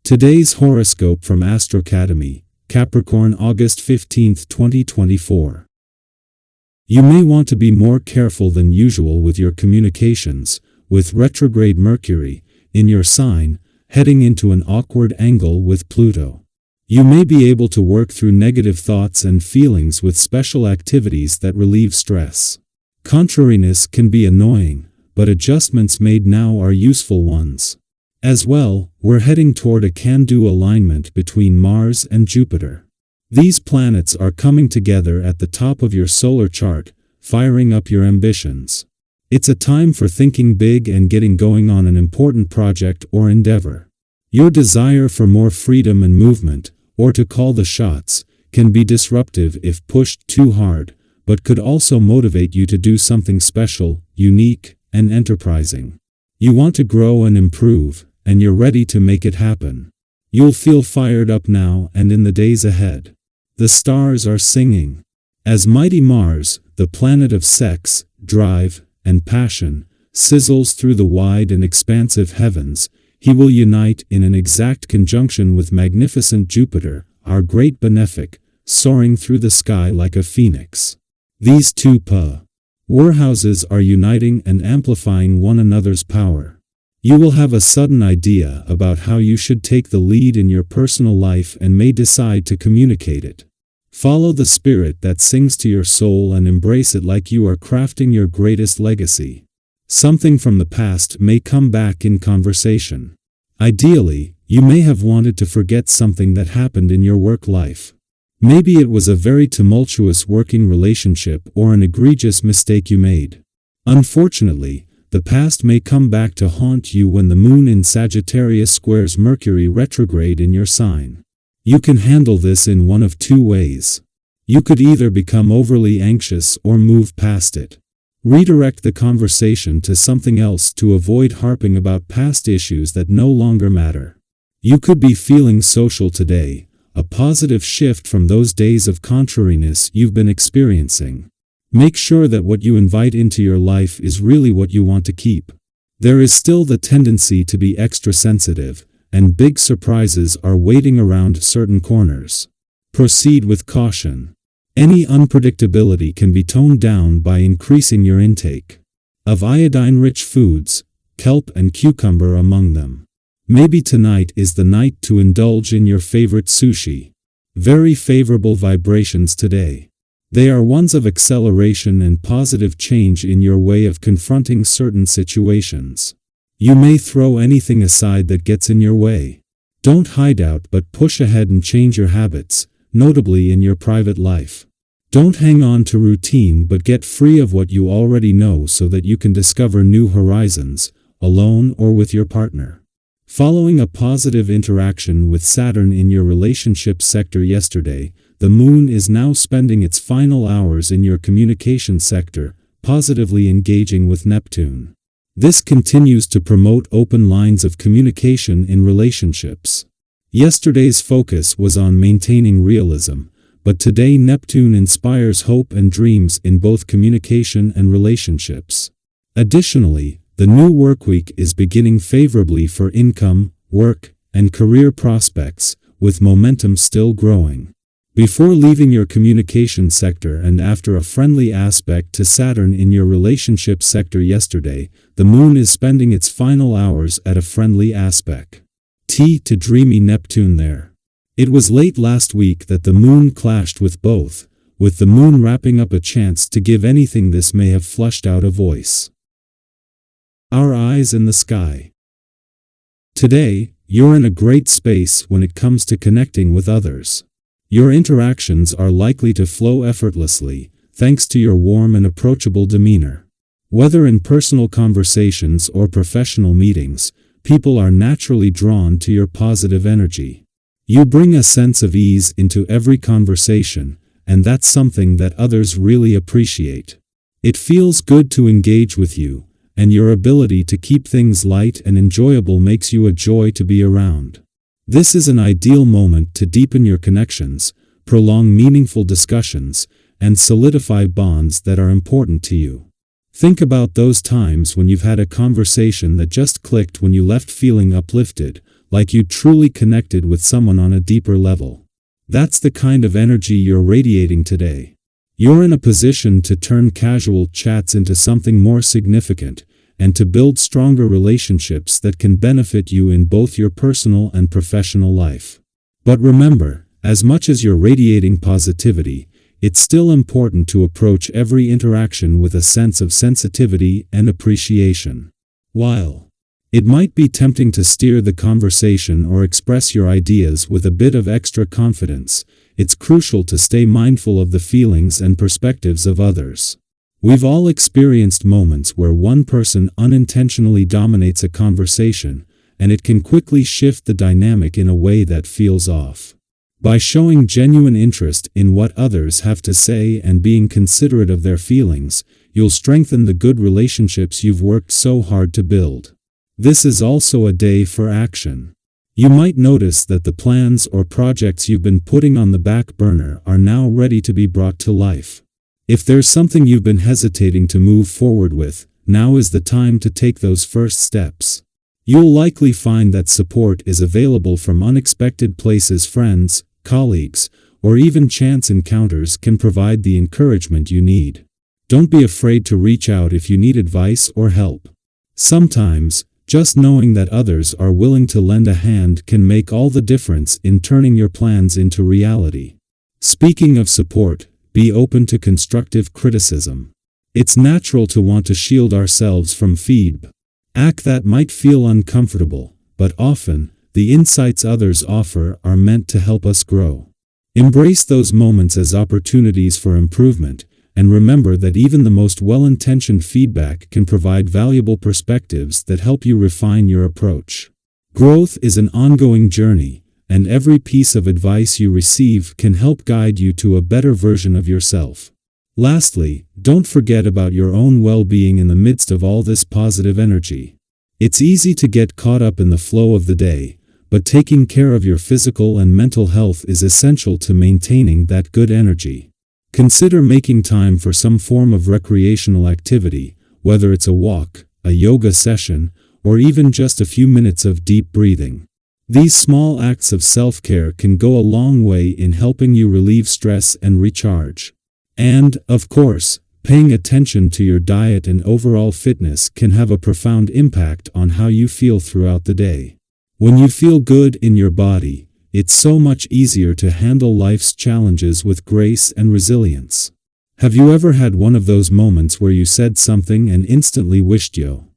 Today's horoscope from AstroCademy, Capricorn August 15, 2024. You may want to be more careful than usual with your communications, with retrograde Mercury, in your sign, heading into an awkward angle with Pluto. You may be able to work through negative thoughts and feelings with special activities that relieve stress. Contrariness can be annoying, but adjustments made now are useful ones. As well, we're heading toward a can-do alignment between Mars and Jupiter. These planets are coming together at the top of your solar chart, firing up your ambitions. It's a time for thinking big and getting going on an important project or endeavor. Your desire for more freedom and movement, or to call the shots, can be disruptive if pushed too hard, but could also motivate you to do something special, unique, and enterprising. You want to grow and improve, and you're ready to make it happen. You'll feel fired up now and in the days ahead. The stars are singing. As mighty Mars, the planet of sex, drive, and passion, sizzles through the wide and expansive heavens, he will unite in an exact conjunction with magnificent Jupiter, our great benefic, soaring through the sky like a phoenix. These two powerhouses are uniting and amplifying one another's power. You will have a sudden idea about how you should take the lead in your personal life and may decide to communicate it. Follow the spirit that sings to your soul and embrace it like you are crafting your greatest legacy. Something from the past may come back in conversation. Ideally, you may have wanted to forget something that happened in your work life. Maybe it was a very tumultuous working relationship or an egregious mistake you made. Unfortunately, the past may come back to haunt you when the moon in Sagittarius squares Mercury retrograde in your sign. You can handle this in one of two ways. You could either become overly anxious or move past it. Redirect the conversation to something else to avoid harping about past issues that no longer matter. You could be feeling social today, a positive shift from those days of contrariness you've been experiencing. Make sure that what you invite into your life is really what you want to keep. There is still the tendency to be extra sensitive, and big surprises are waiting around certain corners. Proceed with caution. Any unpredictability can be toned down by increasing your intake of iodine-rich foods, kelp and cucumber among them. Maybe tonight is the night to indulge in your favorite sushi. Very favorable vibrations today. They are ones of acceleration and positive change in your way of confronting certain situations. You may throw anything aside that gets in your way. Don't hide out but push ahead and change your habits, notably in your private life. Don't hang on to routine but get free of what you already know so that you can discover new horizons, alone or with your partner. Following a positive interaction with Saturn in your relationship sector yesterday, the moon is now spending its final hours in your communication sector, positively engaging with Neptune. This continues to promote open lines of communication in relationships. Yesterday's focus was on maintaining realism, but today Neptune inspires hope and dreams in both communication and relationships. Additionally, the new workweek is beginning favorably for income, work, and career prospects, with momentum still growing. Before leaving your communication sector and after a friendly aspect to Saturn in your relationship sector yesterday, the moon is spending its final hours at a friendly aspect to dreamy Neptune there. It was late last week that the moon clashed with both, with the moon wrapping up a chance to give anything this may have flushed out a voice. Our eyes in the sky. Today, you're in a great space when it comes to connecting with others. Your interactions are likely to flow effortlessly, thanks to your warm and approachable demeanor. Whether in personal conversations or professional meetings, people are naturally drawn to your positive energy. You bring a sense of ease into every conversation, and that's something that others really appreciate. It feels good to engage with you, and your ability to keep things light and enjoyable makes you a joy to be around. This is an ideal moment to deepen your connections, prolong meaningful discussions, and solidify bonds that are important to you. Think about those times when you've had a conversation that just clicked when you left feeling uplifted, like you truly connected with someone on a deeper level. That's the kind of energy you're radiating today. You're in a position to turn casual chats into something more significant, and to build stronger relationships that can benefit you in both your personal and professional life. But remember, as much as you're radiating positivity, it's still important to approach every interaction with a sense of sensitivity and appreciation. While it might be tempting to steer the conversation or express your ideas with a bit of extra confidence, it's crucial to stay mindful of the feelings and perspectives of others. We've all experienced moments where one person unintentionally dominates a conversation, and it can quickly shift the dynamic in a way that feels off. By showing genuine interest in what others have to say and being considerate of their feelings, you'll strengthen the good relationships you've worked so hard to build. This is also a day for action. You might notice that the plans or projects you've been putting on the back burner are now ready to be brought to life. If there's something you've been hesitating to move forward with, now is the time to take those first steps. You'll likely find that support is available from unexpected places. Friends, colleagues, or even chance encounters can provide the encouragement you need. Don't be afraid to reach out if you need advice or help. Sometimes, just knowing that others are willing to lend a hand can make all the difference in turning your plans into reality. Speaking of support, be open to constructive criticism. It's natural to want to shield ourselves from feedback that might feel uncomfortable, but often, the insights others offer are meant to help us grow. Embrace those moments as opportunities for improvement, and remember that even the most well-intentioned feedback can provide valuable perspectives that help you refine your approach. Growth is an ongoing journey, and every piece of advice you receive can help guide you to a better version of yourself. Lastly, don't forget about your own well-being in the midst of all this positive energy. It's easy to get caught up in the flow of the day, but taking care of your physical and mental health is essential to maintaining that good energy. Consider making time for some form of recreational activity, whether it's a walk, a yoga session, or even just a few minutes of deep breathing. These small acts of self-care can go a long way in helping you relieve stress and recharge. And, of course, paying attention to your diet and overall fitness can have a profound impact on how you feel throughout the day. When you feel good in your body, it's so much easier to handle life's challenges with grace and resilience. Have you ever had one of those moments where you said something and instantly wished you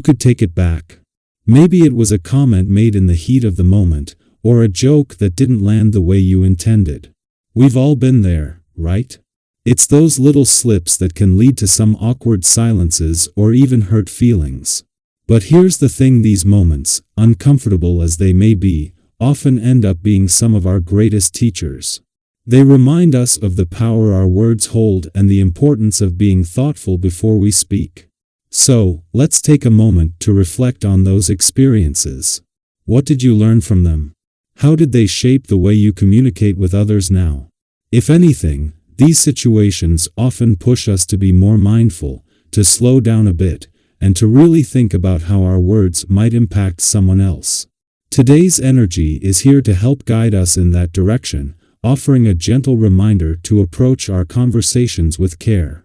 could take it back? Maybe it was a comment made in the heat of the moment, or a joke that didn't land the way you intended. We've all been there, right? It's those little slips that can lead to some awkward silences or even hurt feelings. But here's the thing: these moments, uncomfortable as they may be, often end up being some of our greatest teachers. They remind us of the power our words hold and the importance of being thoughtful before we speak. So, let's take a moment to reflect on those experiences. What did you learn from them? How did they shape the way you communicate with others now? If anything, these situations often push us to be more mindful, to slow down a bit, and to really think about how our words might impact someone else. Today's energy is here to help guide us in that direction, offering a gentle reminder to approach our conversations with care.